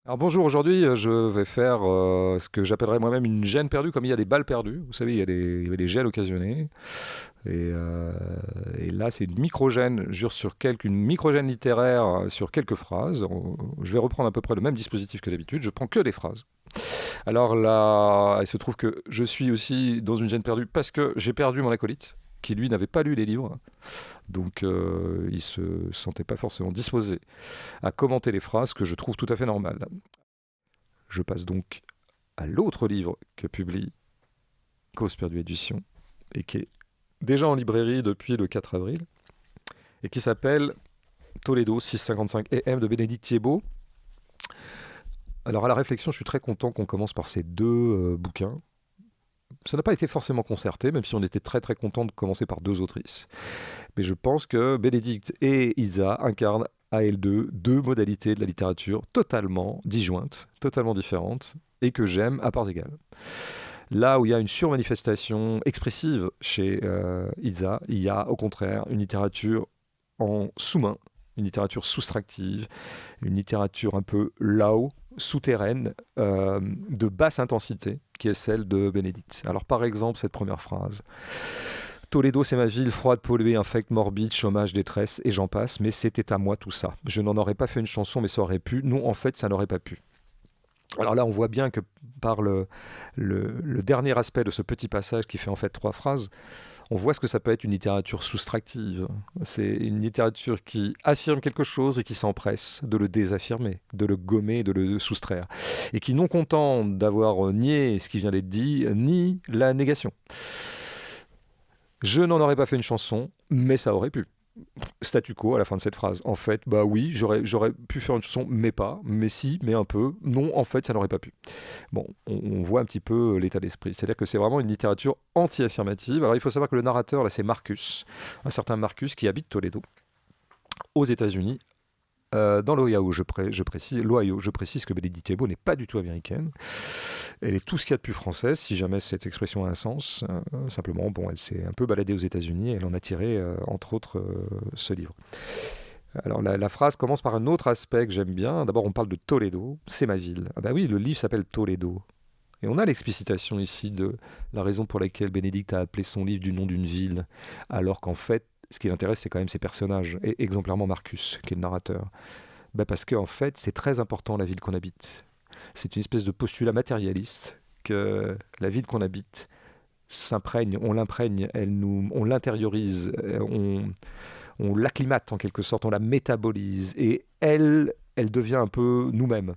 Alors bonjour, aujourd'hui je vais faire ce que j'appellerais moi-même une gêne perdue, comme il y a des balles perdues. Vous savez, il y avait des gels occasionnés. Et, euh, et là, c'est une micro-gêne, une micro-gêne littéraire sur quelques phrases. Je vais reprendre à peu près le même dispositif que d'habitude. Je prends que des phrases. Alors là, il se trouve que je suis aussi dans une gêne perdue parce que j'ai perdu mon acolyte qui lui n'avait pas lu les livres, donc il se sentait pas forcément disposé à commenter les phrases, que je trouve tout à fait normal. Je passe donc à l'autre livre que publie Cause perdue édition et qui est déjà en librairie depuis le 4 avril et qui s'appelle Toledo 655 AM de Bénédicte Thiebaud. Alors à la réflexion, je suis très content qu'on commence par ces deux bouquins. Ça n'a pas été forcément concerté, même si on était très très content de commencer par deux autrices. Mais je pense que Bénédicte et Isa incarnent à elles deux modalités de la littérature totalement disjointes, totalement différentes, et que j'aime à parts égales. Là où il y a une surmanifestation expressive chez Isa, il y a au contraire une littérature en sous-main, une littérature soustractive, une littérature un peu là-haut, souterraine, de basse intensité, qui est celle de Bénédicte. Alors par exemple, cette première phrase. Toledo, c'est ma ville, froide, polluée, infecte, morbide, chômage, détresse, et j'en passe, mais c'était à moi tout ça. Je n'en aurais pas fait une chanson, mais ça aurait pu. Non, en fait, ça n'aurait pas pu. Alors là, on voit bien que par le dernier aspect de ce petit passage qui fait en fait trois phrases, on voit ce que ça peut être une littérature soustractive. C'est une littérature qui affirme quelque chose et qui s'empresse de le désaffirmer, de le gommer, de le soustraire. Et qui, non content d'avoir nié ce qui vient d'être dit, nie la négation. Je n'en aurais pas fait une chanson, mais ça aurait pu. Statu quo à la fin de cette phrase. En fait, bah oui, j'aurais pu faire une chanson, mais pas, mais si, mais un peu. Non, en fait, ça n'aurait pas pu. Bon, on voit un petit peu l'état d'esprit. C'est-à-dire que c'est vraiment une littérature anti-affirmative. Alors il faut savoir que le narrateur, là, c'est Marcus, un certain Marcus qui habite Toledo, aux États-Unis. Dans l'Ohio, je précise que Bénédicte Thiebaud n'est pas du tout américaine. Elle est tout ce qu'il y a de plus française, si jamais cette expression a un sens. Simplement, bon, elle s'est un peu baladée aux États-Unis et elle en a tiré, entre autres, ce livre. Alors la phrase commence par un autre aspect que j'aime bien. D'abord, on parle de Toledo, c'est ma ville. Ah bah oui, le livre s'appelle Toledo. Et on a l'explicitation ici de la raison pour laquelle Bénédicte a appelé son livre du nom d'une ville, alors qu'en fait, ce qui l'intéresse, c'est quand même ses personnages, et exemplairement Marcus, qui est le narrateur. Bah parce qu'en fait, c'est très important la ville qu'on habite. C'est une espèce de postulat matérialiste que la ville qu'on habite s'imprègne, on l'imprègne, on l'intériorise, on l'acclimate en quelque sorte, on la métabolise, et elle devient un peu nous-mêmes.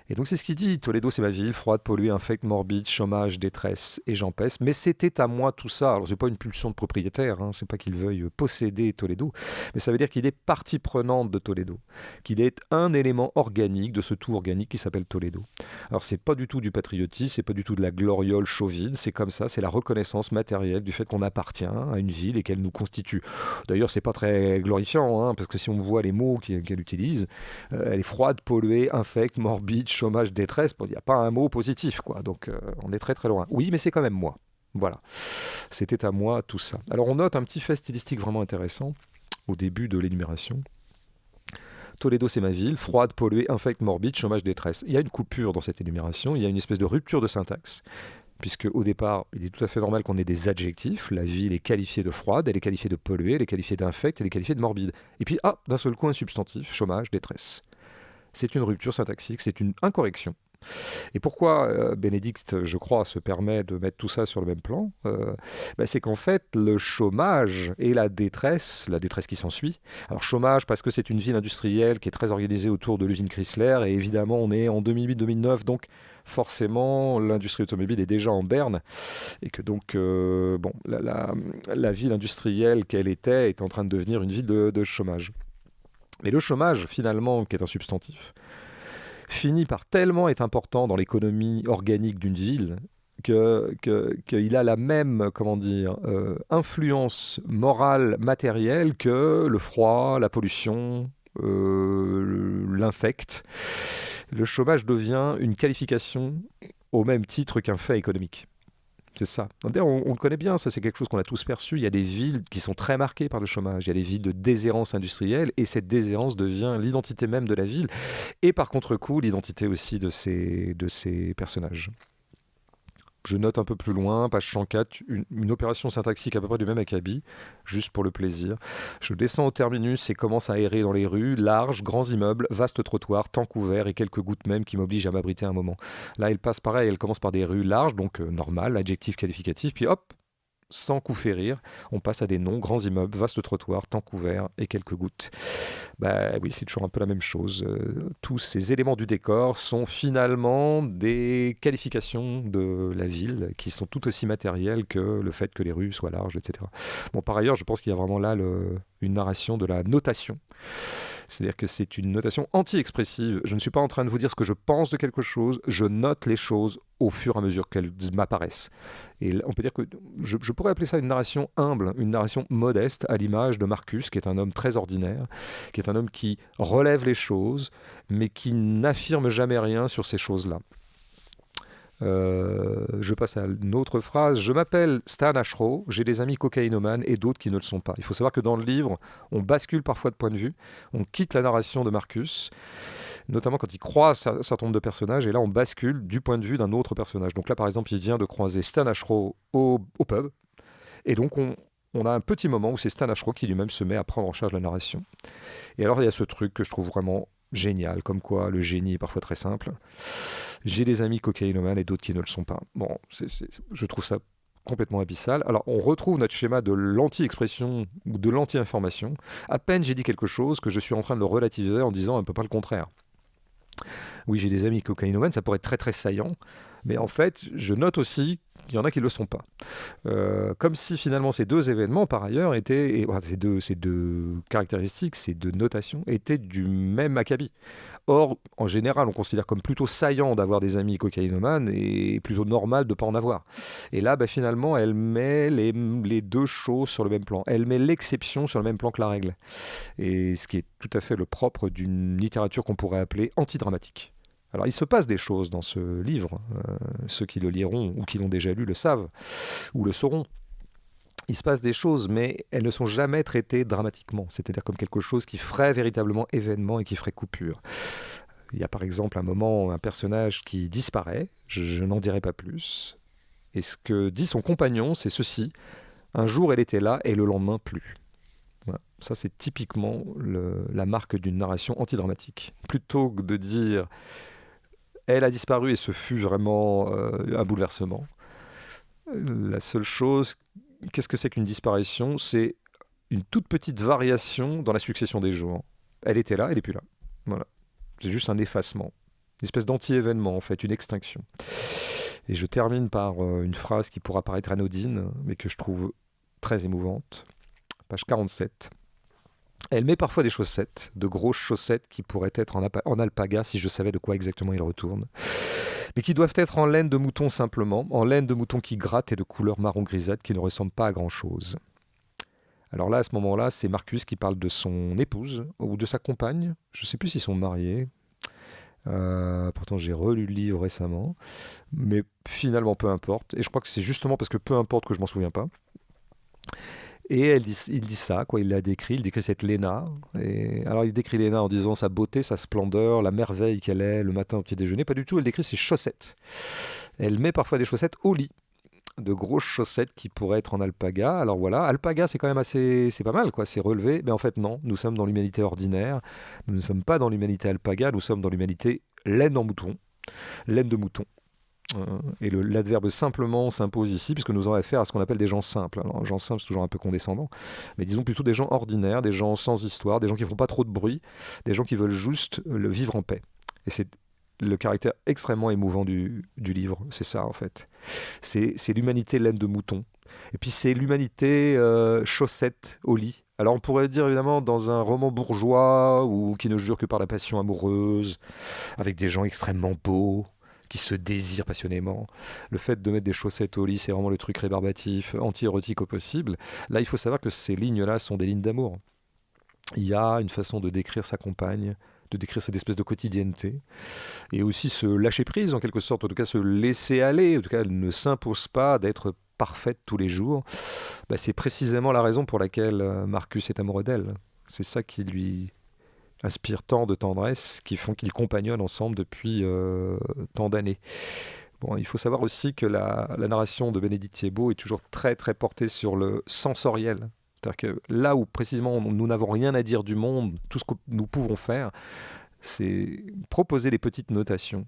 Et donc c'est ce qu'il dit, Toledo c'est ma ville, froide, polluée, infecte, morbide, chômage, détresse, et j'en passe. Mais c'était à moi tout ça. Alors c'est pas une pulsion de propriétaire, hein, c'est pas qu'il veuille posséder Toledo, mais ça veut dire qu'il est partie prenante de Toledo, qu'il est un élément organique de ce tout organique qui s'appelle Toledo. Alors c'est pas du tout du patriotisme, c'est pas du tout de la gloriole chauvine, c'est comme ça, c'est la reconnaissance matérielle du fait qu'on appartient à une ville et qu'elle nous constitue. D'ailleurs c'est pas très glorifiant, hein, parce que si on voit les mots qu'elle utilise, elle est froide, polluée, infecte, morbide, chômage, détresse. Il n'y a pas un mot positif, quoi. Donc on est très très loin. Oui, mais c'est quand même moi. Voilà. C'était à moi tout ça. Alors on note un petit fait stylistique vraiment intéressant au début de l'énumération. Toledo, c'est ma ville, froide, polluée, infecte, morbide, chômage, détresse. Il y a une coupure dans cette énumération, il y a une espèce de rupture de syntaxe, puisque au départ, il est tout à fait normal qu'on ait des adjectifs. La ville est qualifiée de froide, elle est qualifiée de polluée, elle est qualifiée d'infecte, elle est qualifiée de morbide. Et puis, d'un seul coup, un substantif, chômage, détresse. C'est une rupture syntaxique, c'est une incorrection. Et pourquoi Bénédicte, je crois, se permet de mettre tout ça sur le même plan, c'est qu'en fait, le chômage et la détresse qui s'ensuit. Alors chômage parce que c'est une ville industrielle qui est très organisée autour de l'usine Chrysler, et évidemment on est en 2008-2009, donc forcément l'industrie automobile est déjà en berne, et que donc la ville industrielle qu'elle était est en train de devenir une ville de chômage. Mais le chômage, finalement, qui est un substantif, finit par tellement être important dans l'économie organique d'une ville qu'il a la même, comment dire, influence morale, matérielle que le froid, la pollution, l'infect. Le chômage devient une qualification au même titre qu'un fait économique. C'est ça. D'ailleurs, on le connaît bien, ça c'est quelque chose qu'on a tous perçu. Il y a des villes qui sont très marquées par le chômage. Il y a des villes de déshérence industrielle et cette déshérence devient l'identité même de la ville et par contre-coup l'identité aussi de ces personnages. Je note un peu plus loin, page 104, une opération syntaxique à peu près du même acabit, juste pour le plaisir. Je descends au terminus et commence à errer dans les rues, larges, grands immeubles, vastes trottoirs, temps couvert et quelques gouttes même qui m'obligent à m'abriter un moment. Là, elle passe pareil, elle commence par des rues larges, donc normal, adjectif qualificatif, puis hop, sans coup férir, on passe à des noms, grands immeubles, vastes trottoirs, temps couvert et quelques gouttes. Bah oui, c'est toujours un peu la même chose. Tous ces éléments du décor sont finalement des qualifications de la ville qui sont tout aussi matérielles que le fait que les rues soient larges, etc. Bon, par ailleurs, je pense qu'il y a vraiment là une narration de la notation. C'est-à-dire que c'est une notation anti-expressive. Je ne suis pas en train de vous dire ce que je pense de quelque chose, je note les choses au fur et à mesure qu'elles m'apparaissent. Et on peut dire que je pourrais appeler ça une narration humble, une narration modeste, à l'image de Marcus, qui est un homme très ordinaire, qui est un homme qui relève les choses, mais qui n'affirme jamais rien sur ces choses-là. Je passe à une autre phrase. Je m'appelle Stan Ashrow, j'ai des amis cocaïnomanes et d'autres qui ne le sont pas. Il faut savoir que dans le livre, on bascule parfois de point de vue, on quitte la narration de Marcus, notamment quand il croise un certain nombre de personnages, et là on bascule du point de vue d'un autre personnage. Donc là par exemple, il vient de croiser Stan Ashrow au pub, et donc on a un petit moment où c'est Stan Ashrow qui lui-même se met à prendre en charge la narration. Et alors il y a ce truc que je trouve vraiment génial, comme quoi le génie est parfois très simple. J'ai des amis cocaïnomanes et d'autres qui ne le sont pas. Bon, je trouve ça complètement abyssal. Alors, on retrouve notre schéma de l'anti-expression ou de l'anti-information. À peine j'ai dit quelque chose que je suis en train de le relativiser en disant un peu pas le contraire. Oui, j'ai des amis cocaïnomanes, ça pourrait être très très saillant, mais en fait, je note aussi qu'il y en a qui ne le sont pas. Comme si finalement ces deux événements, par ailleurs, étaient, et, ces deux caractéristiques, ces deux notations, étaient du même acabit. Or, en général, on considère comme plutôt saillant d'avoir des amis cocaïnomanes et plutôt normal de ne pas en avoir. Et là, finalement, elle met les deux choses sur le même plan. Elle met l'exception sur le même plan que la règle. Et ce qui est tout à fait le propre d'une littérature qu'on pourrait appeler antidramatique. Alors, il se passe des choses dans ce livre. Ceux qui le liront ou qui l'ont déjà lu le savent ou le sauront. Il se passe des choses, mais elles ne sont jamais traitées dramatiquement, c'est-à-dire comme quelque chose qui ferait véritablement événement et qui ferait coupure. Il y a par exemple un moment, un personnage qui disparaît, je n'en dirai pas plus, et ce que dit son compagnon, c'est ceci: un jour elle était là et le lendemain plus. Voilà. Ça c'est typiquement la marque d'une narration antidramatique. Plutôt que de dire elle a disparu et ce fut vraiment un bouleversement, la seule chose... Qu'est-ce que c'est qu'une disparition? C'est une toute petite variation dans la succession des jours. Elle était là, elle n'est plus là. Voilà. C'est juste un effacement. Une espèce d'anti-événement, en fait, une extinction. Et je termine par une phrase qui pourra paraître anodine, mais que je trouve très émouvante. Page 47. Elle met parfois des chaussettes, de grosses chaussettes qui pourraient être en alpaga si je savais de quoi exactement il retourne, mais qui doivent être en laine de mouton simplement, en laine de mouton qui gratte et de couleur marron grisâtre qui ne ressemble pas à grand-chose. Alors là, à ce moment-là, c'est Marcus qui parle de son épouse ou de sa compagne. Je ne sais plus s'ils sont mariés. Pourtant, j'ai relu le livre récemment, mais finalement, peu importe. Et je crois que c'est justement parce que peu importe que je m'en souviens pas. Et il dit ça, quoi. Il la décrit, il décrit cette Léna. Et alors il décrit Léna en disant sa beauté, sa splendeur, la merveille qu'elle est le matin au petit déjeuner. Pas du tout, elle décrit ses chaussettes. Elle met parfois des chaussettes au lit, de grosses chaussettes qui pourraient être en alpaga. Alors voilà, alpaga c'est quand même assez, c'est pas mal, quoi. C'est relevé. Mais en fait non, nous sommes dans l'humanité ordinaire. Nous ne sommes pas dans l'humanité alpaga, nous sommes dans l'humanité laine en mouton, laine de mouton. Et l'adverbe simplement s'impose ici, puisque nous avons affaire à ce qu'on appelle des gens simples. Alors, gens simples, c'est toujours un peu condescendant, mais disons plutôt des gens ordinaires, des gens sans histoire, des gens qui ne font pas trop de bruit, des gens qui veulent juste le vivre en paix. Et c'est le caractère extrêmement émouvant du livre, c'est ça en fait. C'est l'humanité laine de mouton. Et puis c'est l'humanité chaussette au lit. Alors on pourrait dire évidemment dans un roman bourgeois ou qui ne jure que par la passion amoureuse, avec des gens extrêmement beaux, qui se désirent passionnément. Le fait de mettre des chaussettes au lit, c'est vraiment le truc rébarbatif, anti-érotique au possible. Là, il faut savoir que ces lignes-là sont des lignes d'amour. Il y a une façon de décrire sa compagne de décrire cette espèce de quotidienneté, et aussi se lâcher prise en quelque sorte, en tout cas se laisser aller, en tout cas elle ne s'impose pas d'être parfaite tous les jours. C'est précisément la raison pour laquelle Marcus est amoureux d'elle. C'est ça qui lui inspire tant de tendresse, qui font qu'ils compagnonnent ensemble depuis tant d'années. Bon, il faut savoir aussi que la narration de Bénédicte Thiebaud est toujours très très portée sur le sensoriel. C'est-à-dire que là où précisément nous n'avons rien à dire du monde, tout ce que nous pouvons faire, c'est proposer des petites notations,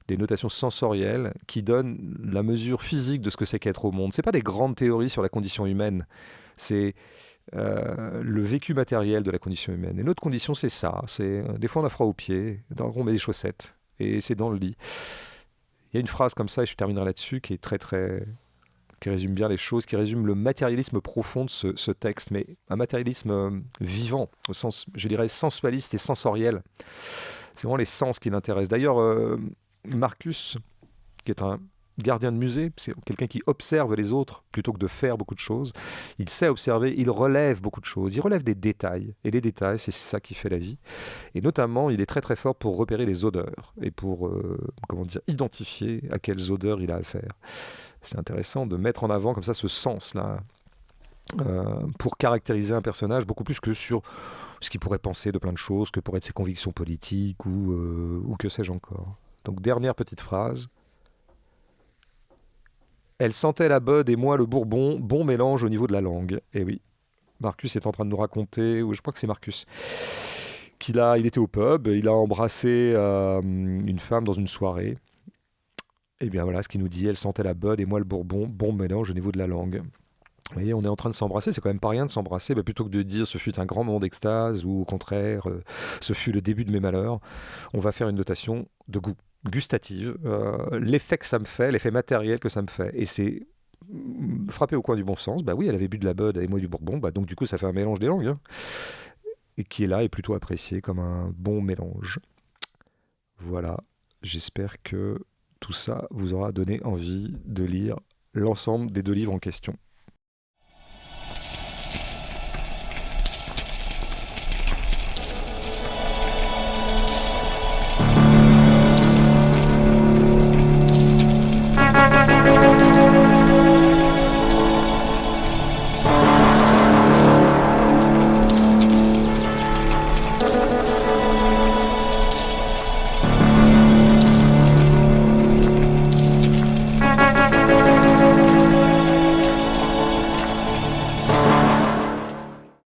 des notations sensorielles qui donnent la mesure physique de ce que c'est qu'être au monde. Ce n'est pas des grandes théories sur la condition humaine, c'est le vécu matériel de la condition humaine. Et notre condition, c'est ça. Des fois, on a froid aux pieds, donc on met des chaussettes, et c'est dans le lit. Il y a une phrase comme ça, et je terminerai là-dessus, qui est qui résume bien les choses, qui résume le matérialisme profond de ce texte, mais un matérialisme vivant, au sens, je dirais, sensualiste et sensoriel. C'est vraiment les sens qui l'intéressent. D'ailleurs, Marcus, qui est un gardien de musée, c'est quelqu'un qui observe les autres plutôt que de faire beaucoup de choses. Il sait observer, il relève beaucoup de choses, il relève des détails. Et les détails, c'est ça qui fait la vie. Et notamment, il est très très fort pour repérer les odeurs et pour identifier à quelles odeurs il a affaire. C'est intéressant de mettre en avant comme ça ce sens-là pour caractériser un personnage beaucoup plus que sur ce qu'il pourrait penser de plein de choses, que pourraient être ses convictions politiques ou que sais-je encore. Donc dernière petite phrase. Elle sentait la Bud et moi le Bourbon, bon mélange au niveau de la langue. Et oui, Marcus est en train de nous raconter, ou je crois que c'est Marcus, il était au pub, il a embrassé une femme dans une soirée. Et bien voilà ce qu'il nous dit, elle sentait la Bud et moi le Bourbon, bon mélange au niveau de la langue. Vous voyez, on est en train de s'embrasser, c'est quand même pas rien de s'embrasser, plutôt que de dire ce fut un grand moment d'extase, ou au contraire, ce fut le début de mes malheurs, on va faire une notation de goût, gustative, l'effet que ça me fait, l'effet matériel que ça me fait. Et c'est frappé au coin du bon sens, oui, elle avait bu de la Bud et moi du Bourbon, donc du coup ça fait un mélange des langues, hein, et qui est là est plutôt apprécié comme un bon mélange. Voilà, j'espère que tout ça vous aura donné envie de lire l'ensemble des 2 livres en question.